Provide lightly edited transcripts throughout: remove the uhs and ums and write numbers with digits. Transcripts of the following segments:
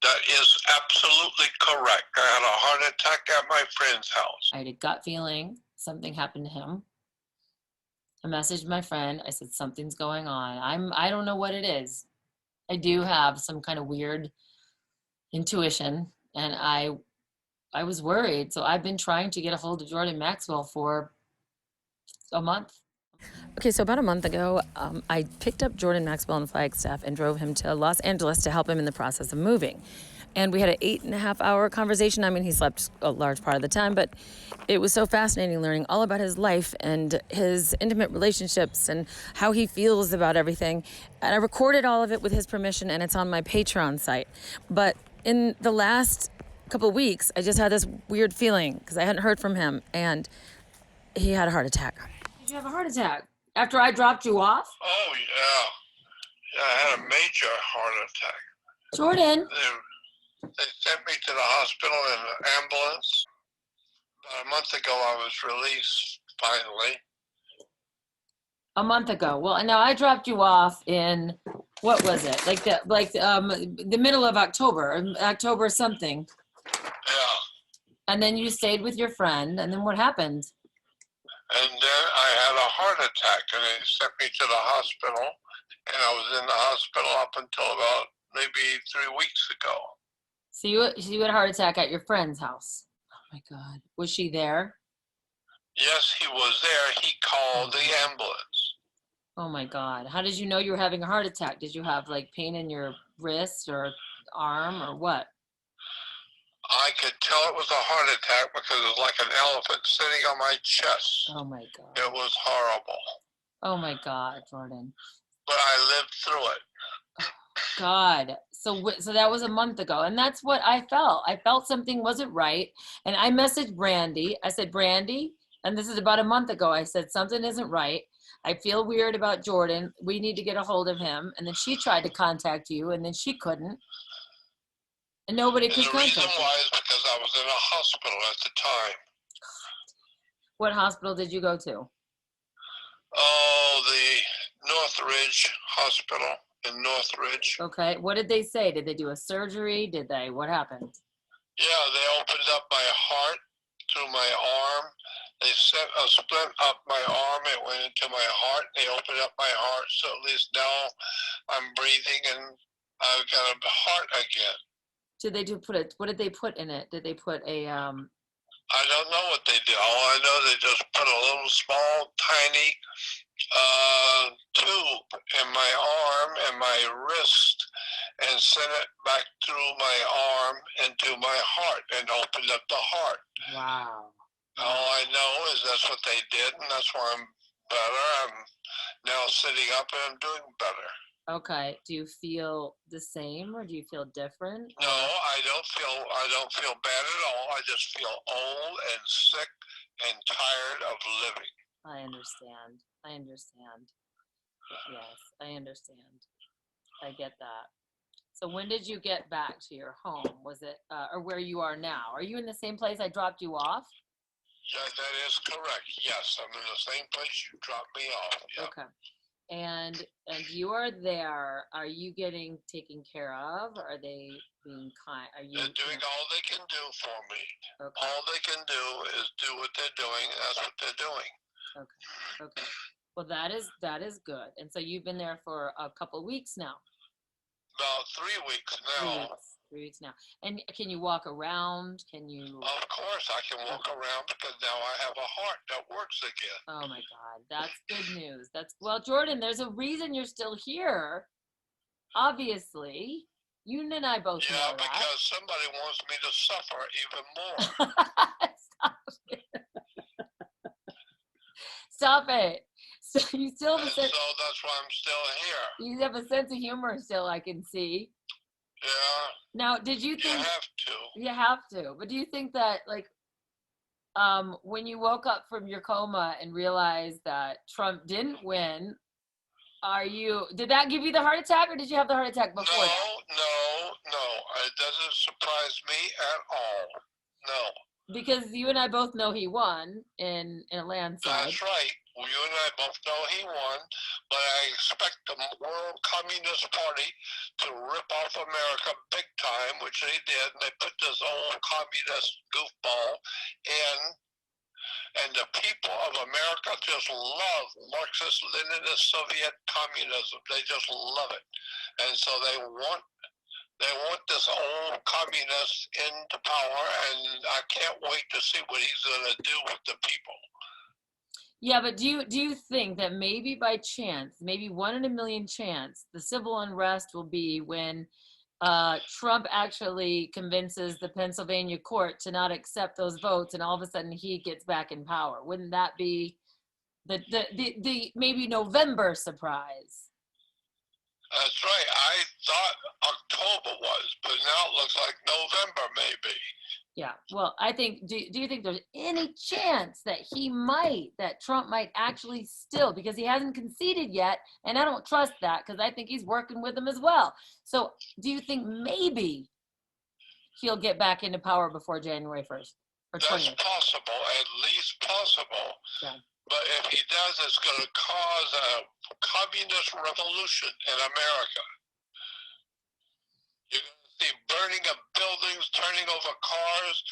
That is absolutely correct. I had a heart attack at my friend's house. I had a gut feeling something happened to him. I messaged my friend. I said, something's going on. I don't know what it is. I do have some kind of weird intuition, and I was worried. So I've been trying to get a hold of Jordon Maxwell for a month. Okay, so about a month ago, I picked up Jordon Maxwell in Flagstaff and drove him to Los Angeles to help him in the process of moving. And we had an 8.5-hour conversation. I mean, he slept a large part of the time, but it was so fascinating learning all about his life and his intimate relationships and how he feels about everything. And I recorded all of it with his permission, and it's on my Patreon site. But in the last couple of weeks, I just had this weird feeling because I hadn't heard from him, and he had a heart attack. Did you have a heart attack after I dropped you off? Oh, yeah. I had a major heart attack. Jordan. They sent me to the hospital in an ambulance. About a month ago, I was released, finally. A month ago. Well, now I dropped you off in, what was it? The middle of October something. Yeah. And then you stayed with your friend, and then what happened? And then I had a heart attack, and they sent me to the hospital, and I was in the hospital up until about maybe 3 weeks ago. So you had a heart attack at your friend's house. Oh my God. Was she there? Yes, he was there. He called the ambulance. Oh my God. How did you know you were having a heart attack? Did you have like pain in your wrist or arm or what? I could tell it was a heart attack because it was like an elephant sitting on my chest. Oh my God. It was horrible. Oh my God, Jordan. But I lived through it. God. So that was a month ago. And that's what I felt. I felt something wasn't right. And I messaged Brandy. I said, Brandy, and this is about a month ago. I said, something isn't right. I feel weird about Jordan. We need to get a hold of him. And then she tried to contact you, and then she couldn't. And nobody could contact you. The reason why is because I was in a hospital at the time. What hospital did you go to? Oh, the Northridge Hospital in Northridge. Okay. What did they say? Did they do a surgery? What happened? Yeah, they opened up my heart through my arm. They set a splint up my arm. It went into my heart. They opened up my heart, so at least now I'm breathing and I've got a heart again. What did they put in it? Did they put a I don't know what they did. All I know, they just put a little small, tiny tube in my arm and my wrist and sent it back through my arm into my heart and opened up the heart. Wow. All I know is that's what they did, and that's why I'm better. I'm now sitting up and I'm doing better. Okay. Do you feel the same, or do you feel different? No, I don't feel bad at all. I just feel old and sick and tired of living. I understand. Yes, I understand. I get that. So when did you get back to your home? Was it, or where you are now? Are you in the same place I dropped you off? Yeah, that is correct. Yes, I'm in the same place you dropped me off. Yep. Okay. And you are there. Are you getting taken care of? Are they being kind? They're doing all they can do for me. Okay. All they can do is do what they're doing. That's what they're doing. Okay. Well, that is good. And so you've been there for a couple of weeks now. About 3 weeks now. 3 weeks now. And can you walk around? Can you? Of course I can walk around because now I have a heart that works again. Oh my God, that's good news. Well, Jordan, there's a reason you're still here. Obviously, you and I both know that. Yeah, because somebody wants me to suffer even more. Stop it. Stop it. So you still have so that's why I'm still here. You have a sense of humor still, I can see. Yeah. Now, did you think you have to? But do you think that, like, when you woke up from your coma and realized that Trump didn't win, did that give you the heart attack, or did you have the heart attack before that? No. It doesn't surprise me at all. No. Because you and I both know he won in a landslide. That's right. You and I both know he won, but I expect the World Communist Party to rip off America big time, which they did. And they put this old communist goofball in, and the people of America just love Marxist, Leninist, Soviet communism. They just love it, and so they want this old communist into power, and I can't wait to see what he's going to do with the people. Yeah, but do you think that maybe by chance, maybe 1 in a million chance, the civil unrest will be when Trump actually convinces the Pennsylvania court to not accept those votes, and all of a sudden he gets back in power? Wouldn't that be the maybe November surprise? That's right. I thought October was, but now it looks like November maybe. Yeah. Well, I think, do you think there's any chance that Trump might actually still, because he hasn't conceded yet, and I don't trust that because I think he's working with them as well. So do you think maybe he'll get back into power before January 1st or 20th? That's possible, at least possible. Yeah. But if he does, it's going to cause a communist revolution in America. You're going to see burning of buildings, turning over cars,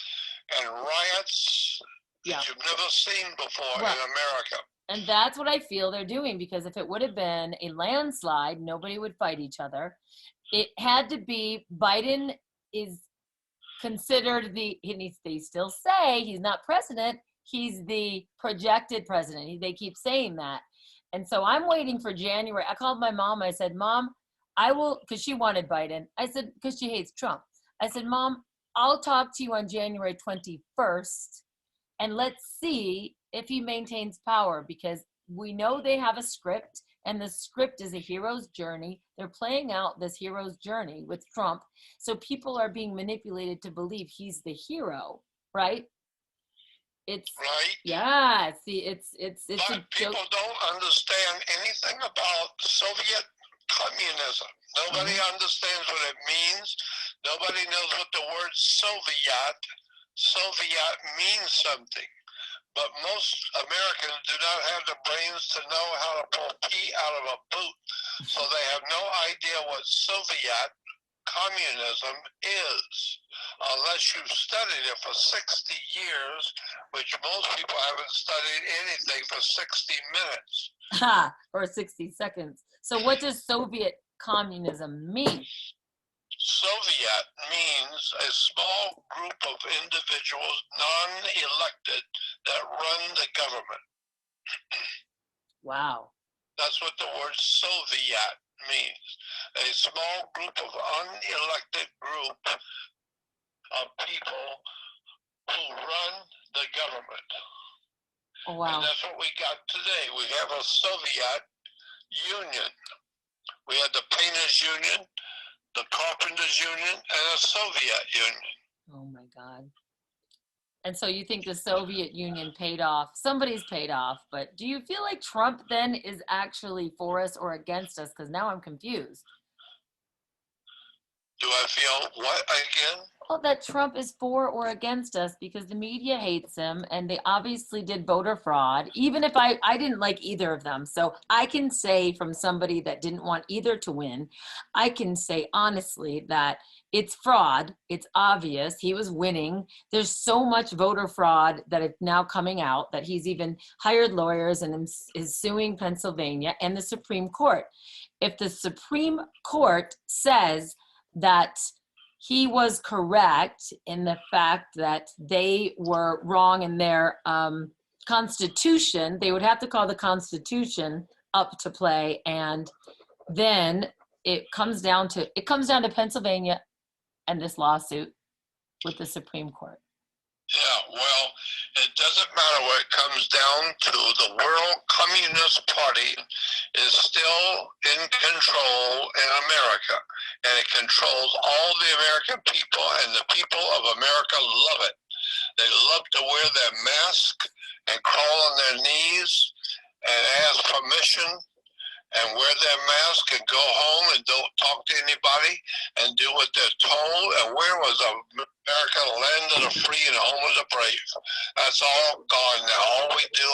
and riots that you've never seen before in America. And that's what I feel they're doing, because if it would have been a landslide, nobody would fight each other. It had to be, Biden is considered they still say he's not president, he's the projected president. They keep saying that. And so I'm waiting for January. I called my mom. I said, Mom, I will, because she wanted Biden. I said, because she hates Trump. I said, Mom, I'll talk to you on January 21st, and let's see if he maintains power, because we know they have a script, and the script is a hero's journey. They're playing out this hero's journey with Trump. So people are being manipulated to believe he's the hero, right? It's right. Yeah. See, it's but people don't understand anything about Soviet communism. Nobody understands what it means. Nobody knows what the word Soviet means something. But most Americans do not have the brains to know how to pull pee out of a boot. So they have no idea what Soviet communism is, unless you've studied it for 60 years, which most people haven't studied anything for 60 minutes. Or 60 seconds. So what does Soviet communism mean? Soviet means a small group of individuals, non-elected, that run the government. Wow. That's what the word Soviet means. A small group of unelected group of people who run the government. Oh, wow. And that's what we got today. We have a Soviet Union. We had the Painters Union, the Carpenters Union, and a Soviet Union. Oh my God. And so you think the Soviet Union paid off? Somebody's paid off, but do you feel like Trump then is actually for us or against us? Because now I'm confused. Do I feel what again? Well, that Trump is for or against us, because the media hates him, and they obviously did voter fraud, even if I didn't like either of them. So I can say, from somebody that didn't want either to win, I can say honestly that it's fraud. It's obvious he was winning. There's so much voter fraud that it's now coming out that he's even hired lawyers and is suing Pennsylvania and the Supreme Court. If the Supreme Court says that he was correct in the fact that they were wrong in their Constitution, they would have to call the Constitution up to play, and then it comes down to Pennsylvania and this lawsuit with the Supreme Court. Yeah, well, it doesn't matter what it comes down to. The World Communist Party is still in control in America, and it controls all the American people, and the people of America love it. They love to wear their mask and crawl on their knees and ask permission and wear their mask and go home and don't talk to anybody and do what they're told. And where was America, land of the free and home of the brave? That's all gone now. All we do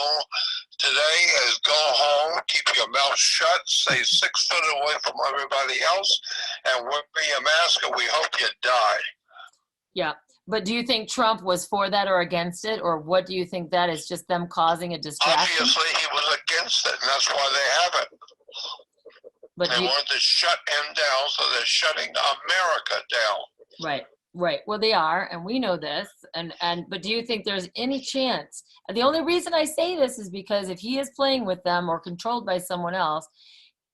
today is go home, keep your mouth shut, stay 6 foot away from everybody else, and wear your mask, and we hope you die. Yeah. But do you think Trump was for that or against it? Or what do you think that is, just them causing a distraction? Obviously, he was against it, and that's why they have it. But they wanted to shut him down, so they're shutting America down. Right, right. Well, they are, and we know this. But do you think there's any chance? And the only reason I say this is because if he is playing with them or controlled by someone else,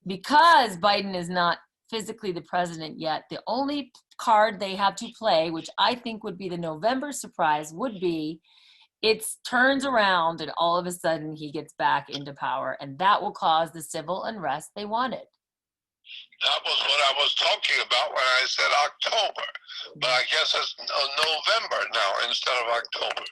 because Biden is not physically the president yet, the only card they have to play, which I think would be the November surprise, would be it turns around and all of a sudden he gets back into power, and that will cause the civil unrest they wanted. That was what I was talking about when I said October. But I guess it's November now instead of October.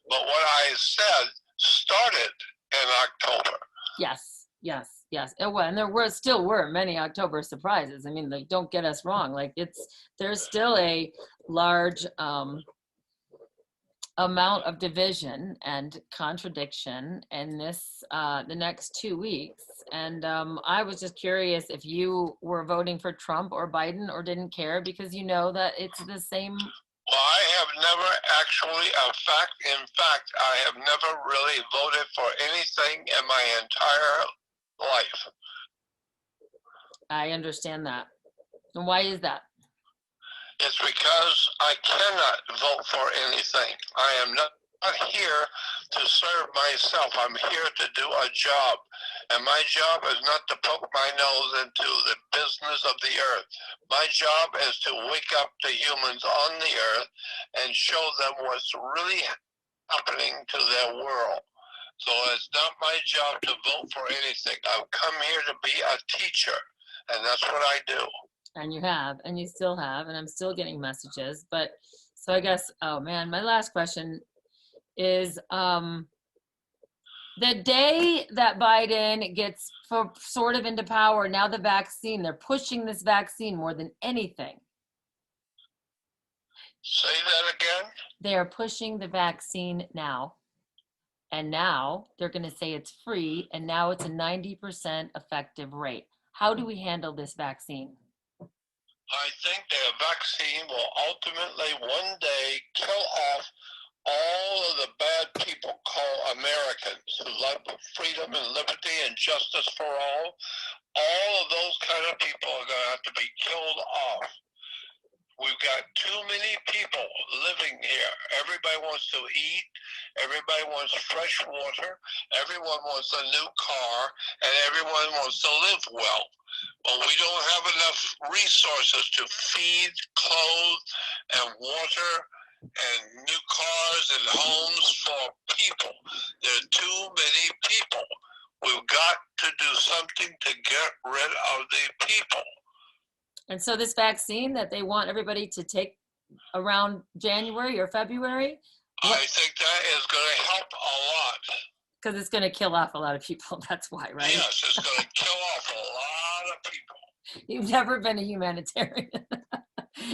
But what I said started in October. Yes, yes, yes. And there were many October surprises. I mean, like, don't get us wrong. Like, there's still a large amount of division and contradiction in this the next 2 weeks, and I was just curious if you were voting for Trump or Biden or didn't care, because you know that it's the same. Well, I have never actually, in fact, I have never really voted for anything in my entire life. I understand that. And why is that? It's because I cannot vote for anything. I am not here to serve myself. I'm here to do a job. And my job is not to poke my nose into the business of the earth. My job is to wake up the humans on the earth and show them what's really happening to their world. So it's not my job to vote for anything. I've come here to be a teacher, and that's what I do. And you have, and you still have, and I'm still getting messages. But so I guess, oh man, my last question is, the day that Biden gets sort of into power, now the vaccine, they're pushing this vaccine more than anything. Say that again? They are pushing the vaccine now. And now they're going to say it's free, and now it's a 90% effective rate. How do we handle this vaccine? I think the vaccine will ultimately one day kill off all of the bad people called Americans who love freedom and liberty and justice for all. All of those kind of people are going to have to be killed off. We've got too many people living here. Everybody wants to eat. Everybody wants fresh water. Everyone wants a new car. And everyone wants to live well. But we don't have enough resources to feed, clothe, and water, and new cars and homes for people. There are too many people. We've got to do something to get rid of the people. And so this vaccine that they want everybody to take around January or February? I think that is going to help a lot. Because it's going to kill off a lot of people. That's why, right? Yes, it's going to kill off a lot of people. You've never been a humanitarian.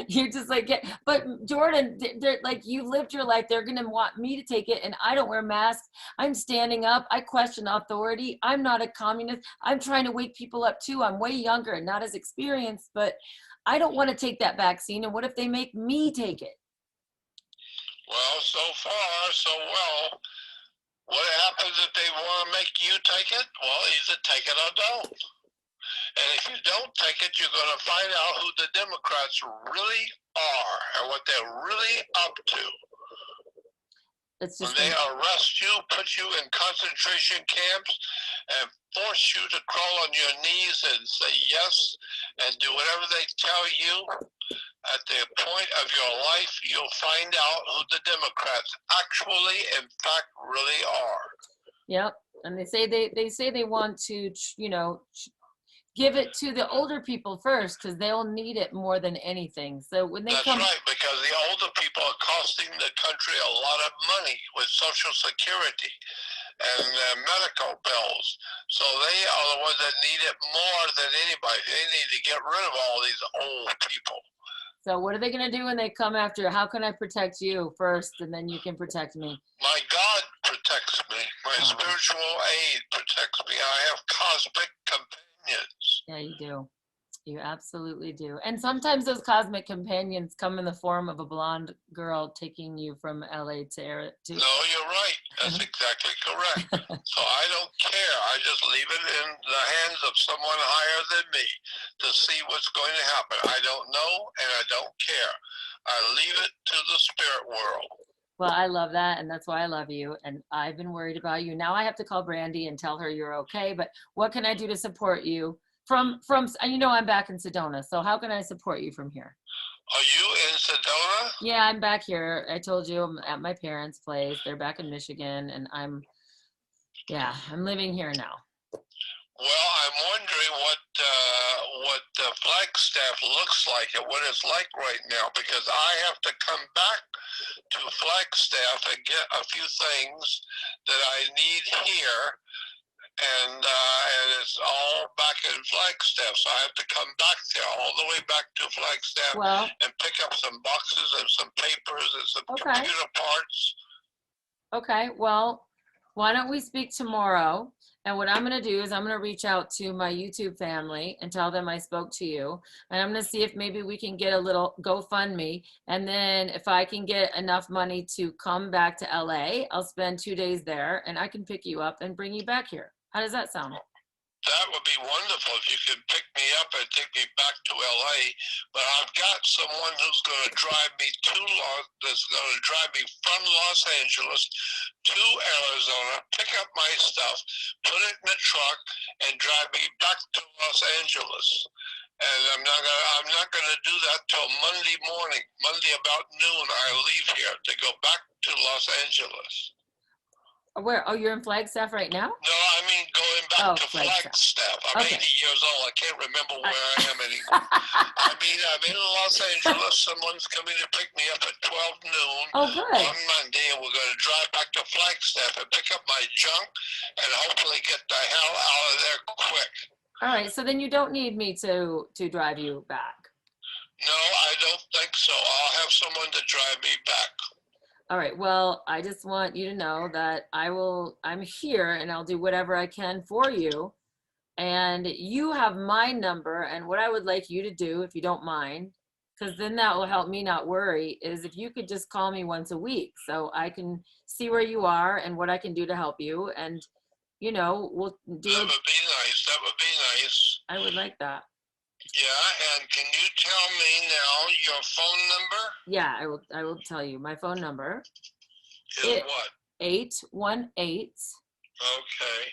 You're just like, yeah. But Jordon, they're like, you lived your life. They're going to want me to take it, and I don't wear masks. I'm standing up. I question authority. I'm not a communist. I'm trying to wake people up too. I'm way younger and not as experienced, but I don't want to take that vaccine. And what if they make me take it? Well, so far, so well. What happens if they want to make you take it? Well, either take it or don't. And if you don't take it, you're going to find out who the Democrats really are and what they're really up to. It's just when they arrest you, put you in concentration camps, and force you to crawl on your knees and say yes, and do whatever they tell you, at the point of your life, you'll find out who the Democrats actually, in fact, really are. Yep, and they say they want to, give it to the older people first, because they'll need it more than anything. So when they That's right, because the older people are costing the country a lot of money with Social Security. and medical bills. So they are the ones that need it more than anybody. They need to get rid of all these old people. So what are they going to do when they come after? How can I protect you first, and then you can protect me? My God protects me. My spiritual aid protects me. I have cosmic companions. Yeah, you do. You absolutely do. And sometimes those cosmic companions come in the form of a blonde girl taking you from LA to No, you're right. That's exactly correct. So I don't care. I just leave it in the hands of someone higher than me to see what's going to happen. I don't know, and I don't care. I leave it to the spirit world. Well, I love that, and that's why I love you. And I've been worried about you. Now I have to call Brandy and tell her you're okay. But what can I do to support you? From you know, I'm back in Sedona, so how can I support you from here? Are you in Sedona? Yeah, I'm back here. I told you I'm at my parents' place. They're back in Michigan, and I'm living here now. Well, I'm wondering what the Flagstaff looks like and what it's like right now, because I have to come back to Flagstaff and get a few things that I need here. And it's all back in Flagstaff, so I have to come back there, all the way back to Flagstaff, and pick up some boxes and some papers and some computer parts. Okay, well, why don't we speak tomorrow? And what I'm going to do is I'm going to reach out to my YouTube family and tell them I spoke to you. And I'm going to see if maybe we can get a little GoFundMe. And then if I can get enough money to come back to LA, I'll spend 2 days there and I can pick you up and bring you back here. How does that sound? That would be wonderful if you could pick me up and take me back to LA. But I've got someone who's going to drive me that's going to drive me from Los Angeles to Arizona, pick up my stuff, put it in the truck, and drive me back to Los Angeles. And I'm not gonna do that till Monday morning. Monday about noon, I leave here to go back to Los Angeles. Where? Oh, you're in Flagstaff right now? No, I mean going back to Flagstaff. I'm 80 years old. I can't remember where I am anymore. I mean, I'm in Los Angeles. Someone's coming to pick me up at 12 noon on Monday, and we're going to drive back to Flagstaff and pick up my junk and hopefully get the hell out of there quick. All right, so then you don't need me to drive you back. No, I don't think so. I'll have someone to drive me back. All right, well, I just want you to know that I'm here and I'll do whatever I can for you. And you have my number, and what I would like you to do, if you don't mind, because then that will help me not worry, is if you could just call me once a week so I can see where you are and what I can do to help you. And, you know, we'll do That would be nice. That would be nice. I would like that. Yeah, and can you tell me now your phone number? Yeah, I will tell you. My phone number is what? 818. Okay.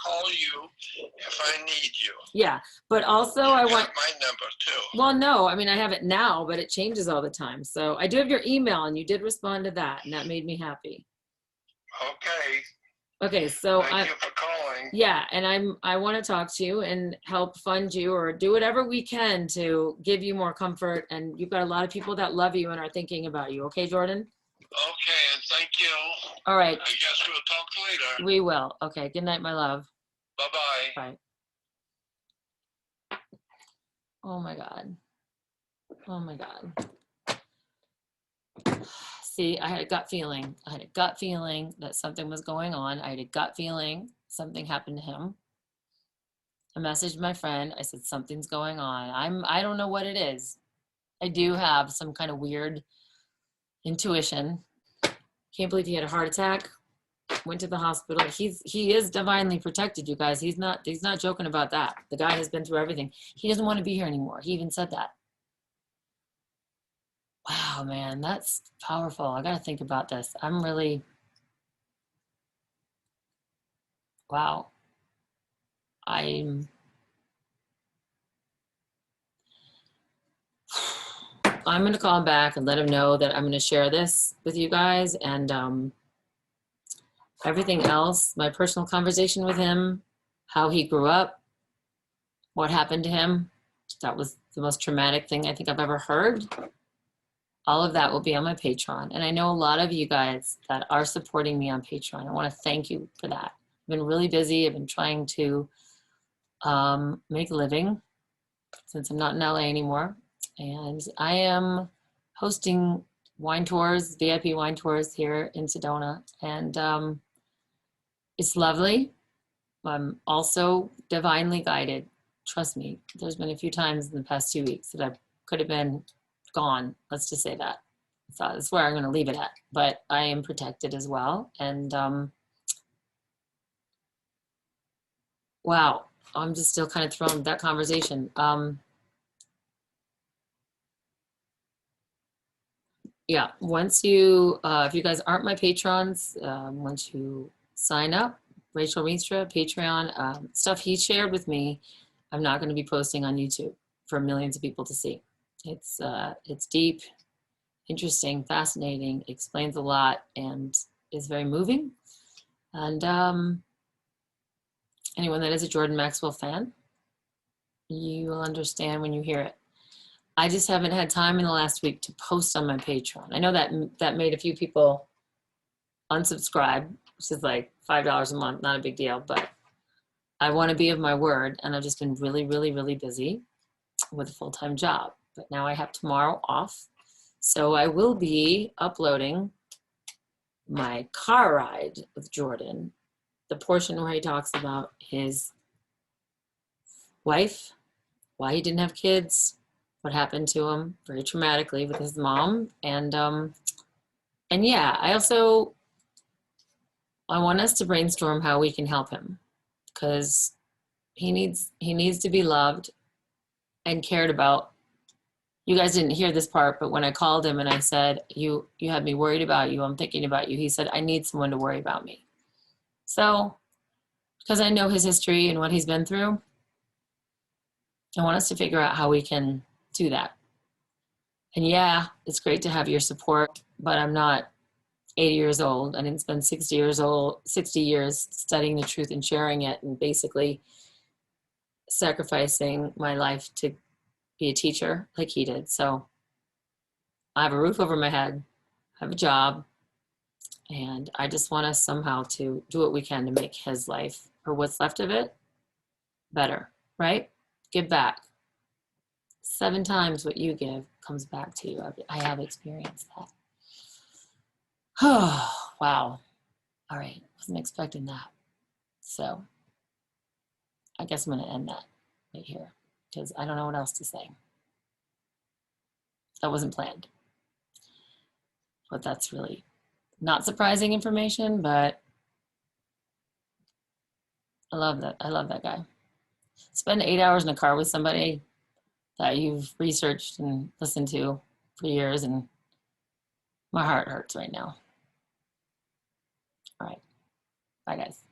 Call you if I need you. Yeah, but also I want my number too. Well, no, I mean I have it now, but it changes all the time. So I do have your email, and you did respond to that, and that made me happy. Okay. Okay, so thank you for calling. Yeah, and I want to talk to you and help fund you or do whatever we can to give you more comfort. And you've got a lot of people that love you and are thinking about you. Okay, Jordan? Okay, and thank you. All right. I guess we'll talk later. We will. Okay, good night, my love. Bye-bye. Bye. Oh my God. Oh my God. See, I had a gut feeling. I had a gut feeling that something was going on. I had a gut feeling something happened to him. I messaged my friend. I said, something's going on. I don't know what it is. I do have some kind of weird intuition. Can't believe he had a heart attack. Went to the hospital. He is divinely protected, you guys. He's not joking about that. The guy has been through everything. He doesn't want to be here anymore. He even said that. Wow, man, that's powerful. I got to think about this. I'm really, wow. I'm going to call him back and let him know that I'm going to share this with you guys, and everything else, my personal conversation with him, how he grew up, what happened to him. That was the most traumatic thing I think I've ever heard. all of that will be on my Patreon. And I know a lot of you guys that are supporting me on Patreon. I want to thank you for that. I've been really busy. I've been trying to make a living since I'm not in LA anymore. And I am hosting wine tours, VIP wine tours here in Sedona. And it's lovely. I'm also divinely guided. Trust me, there's been a few times in the past 2 weeks that I could have been gone. Let's just say that. So that's where I'm going to leave it at. But I am protected as well. And wow, I'm just still kind of thrown with that conversation. Yeah, once you, if you guys aren't my patrons, once you sign up, Rachel Rienstra, Patreon, stuff he shared with me, I'm not going to be posting on YouTube for millions of people to see. It's deep, interesting, fascinating, explains a lot, and is very moving. And anyone that is a Jordon Maxwell fan, you will understand when you hear it. I just haven't had time in the last week to post on my Patreon. I know that made a few people unsubscribe, which is like $5 a month, not a big deal, but I want to be of my word, and I've just been really, really, really busy with a full-time job. But now I have tomorrow off, so I will be uploading my car ride with Jordon, the portion where he talks about his wife, why he didn't have kids, what happened to him very traumatically with his mom, and yeah, I want us to brainstorm how we can help him, because he needs to be loved and cared about. You guys didn't hear this part, but when I called him and I said, you had me worried about you, I'm thinking about you, he said, I need someone to worry about me. So, because I know his history and what he's been through, I want us to figure out how we can do that. And yeah, it's great to have your support, but I'm not 80 years old. I didn't spend 60 years studying the truth and sharing it, and basically sacrificing my life to be a teacher like he did. So I have a roof over my head, I have a job, and I just want us somehow to do what we can to make his life, or what's left of it, better, right? Give back. 7 times what you give comes back to you. I have experienced that. Oh, wow. All right. Wasn't expecting that. So I guess I'm going to end that right here, because I don't know what else to say. That wasn't planned. But that's really not surprising information, but I love that. I love that guy. Spend 8 hours in a car with somebody that you've researched and listened to for years, and my heart hurts right now. All right. Bye, guys.